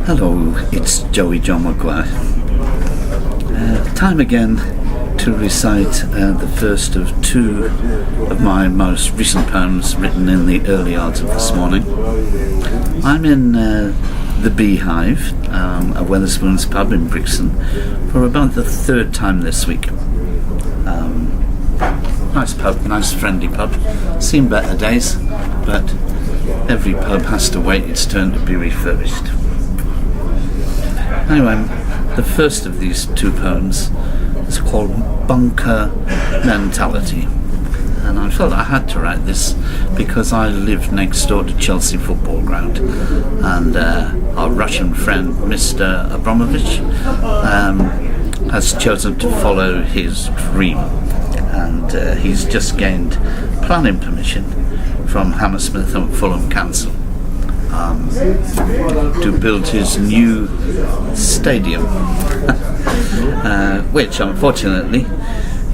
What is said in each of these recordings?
Hello, it's Joe McGuire. Time again to recite the first of two of my most recent poems written in the early hours of this morning. I'm in the Beehive, a Wetherspoons pub in Brixton, for about the third time this week. Nice pub, nice friendly pub. Seen better days, but every pub has to wait its turn to be refurbished. Anyway, the first of these two poems is called Bunker Mentality, and I felt I had to write this because I live next door to Chelsea football ground, and our Russian friend Mr. Abramovich has chosen to follow his dream, and he's just gained planning permission from Hammersmith and Fulham Council to build his new stadium, which unfortunately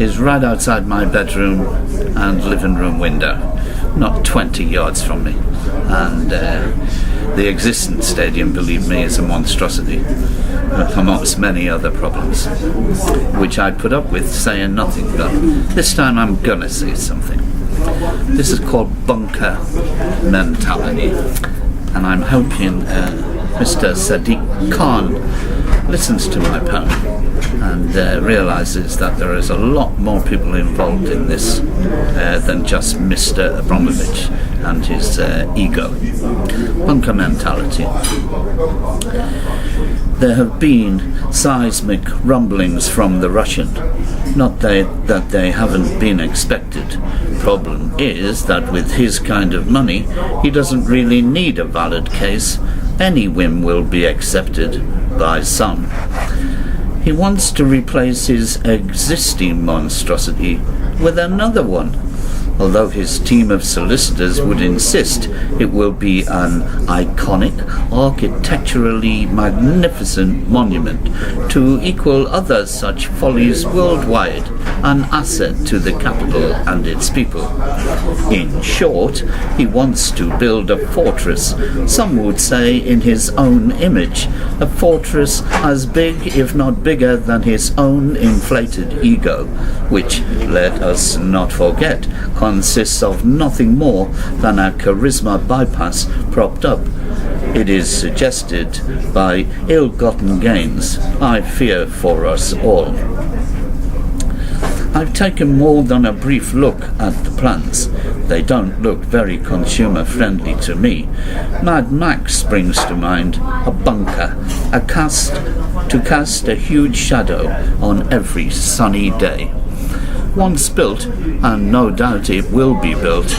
is right outside my bedroom and living room window, not 20 yards from me. And the existing stadium, believe me, is a monstrosity, amongst many other problems, which I put up with saying nothing, but this time I'm gonna say something. This is called Bunker Mentality, and I'm hoping Mr. Sadiq Khan listens to my poem and realises that there is a lot more people involved in this than just Mr. Abramovich and his ego. Bunker Mentality. There have been seismic rumblings from the Russian, not that they haven't been expected. Problem is that with his kind of money, he doesn't really need a valid case. Any whim will be accepted by some. He wants to replace his existing monstrosity with another one, although his team of solicitors would insist it will be an iconic, architecturally magnificent monument to equal other such follies worldwide, an asset to the capital and its people. In short, he wants to build a fortress, some would say in his own image, a fortress as big, if not bigger, than his own inflated ego, which, let us not forget, consists of nothing more than a charisma bypass propped up, it is suggested, by ill-gotten gains, I fear for us all. I've taken more than a brief look at the plans. They don't look very consumer-friendly to me. Mad Max springs to mind, a bunker, to cast a huge shadow on every sunny day. Once built, and no doubt it will be built,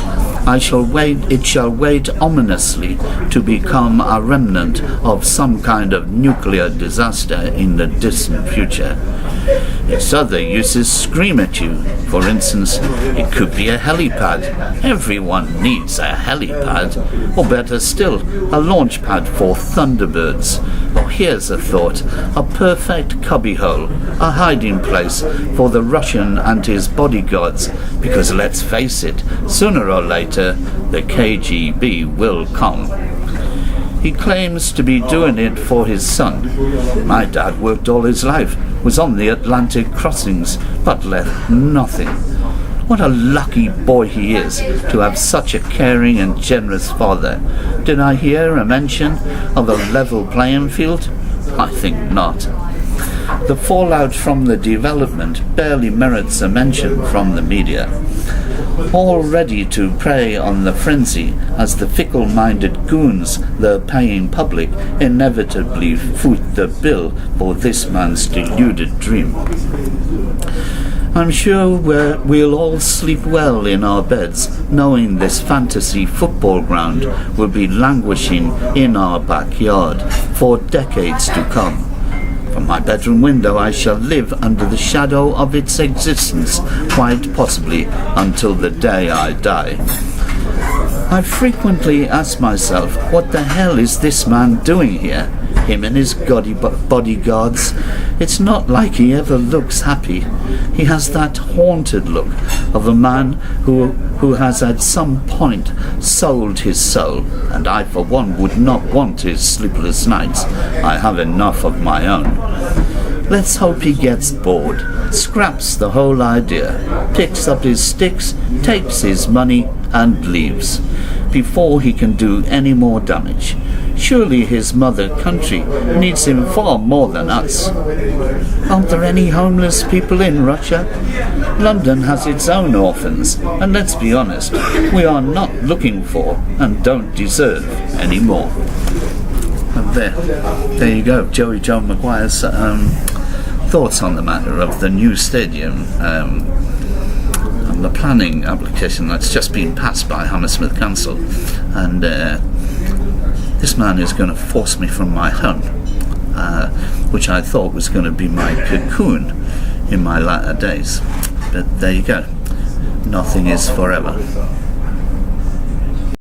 it shall wait ominously to become a remnant of some kind of nuclear disaster in the distant future. Its other uses scream at you. For instance, it could be a helipad. Everyone needs a helipad. Or better still, a launch pad for Thunderbirds. Or here's a thought, a perfect cubbyhole, a hiding place for the Russian and his bodyguards, because let's face it, sooner or later, the KGB will come. He claims to be doing it for his son. My dad worked all his life, was on the Atlantic crossings, but left nothing. What a lucky boy he is to have such a caring and generous father. Did I hear a mention of a level playing field? I think not. The fallout from the development barely merits a mention from the media. All ready to prey on the frenzy as the fickle-minded goons, the paying public, inevitably foot the bill for this man's deluded dream. I'm sure we'll all sleep well in our beds, knowing this fantasy football ground will be languishing in our backyard for decades to come. From my bedroom window I shall live under the shadow of its existence, quite possibly until the day I die. I frequently ask myself, what the hell is this man doing here? him and his bodyguards. It's not like he ever looks happy. He has that haunted look of a man who has at some point sold his soul, and I for one would not want his sleepless nights. I have enough of my own. Let's hope he gets bored, scraps the whole idea, picks up his sticks, takes his money and leaves, before he can do any more damage. Surely his mother country needs him far more than us. Aren't there any homeless people in Russia? London has its own orphans, and let's be honest, we are not looking for and don't deserve any more. And there you go, Joe McGuire's thoughts on the matter of the new stadium and the planning application that's just been passed by Hammersmith Council. And this man is going to force me from my home, which I thought was going to be my cocoon in my latter days. But there you go. Nothing is forever.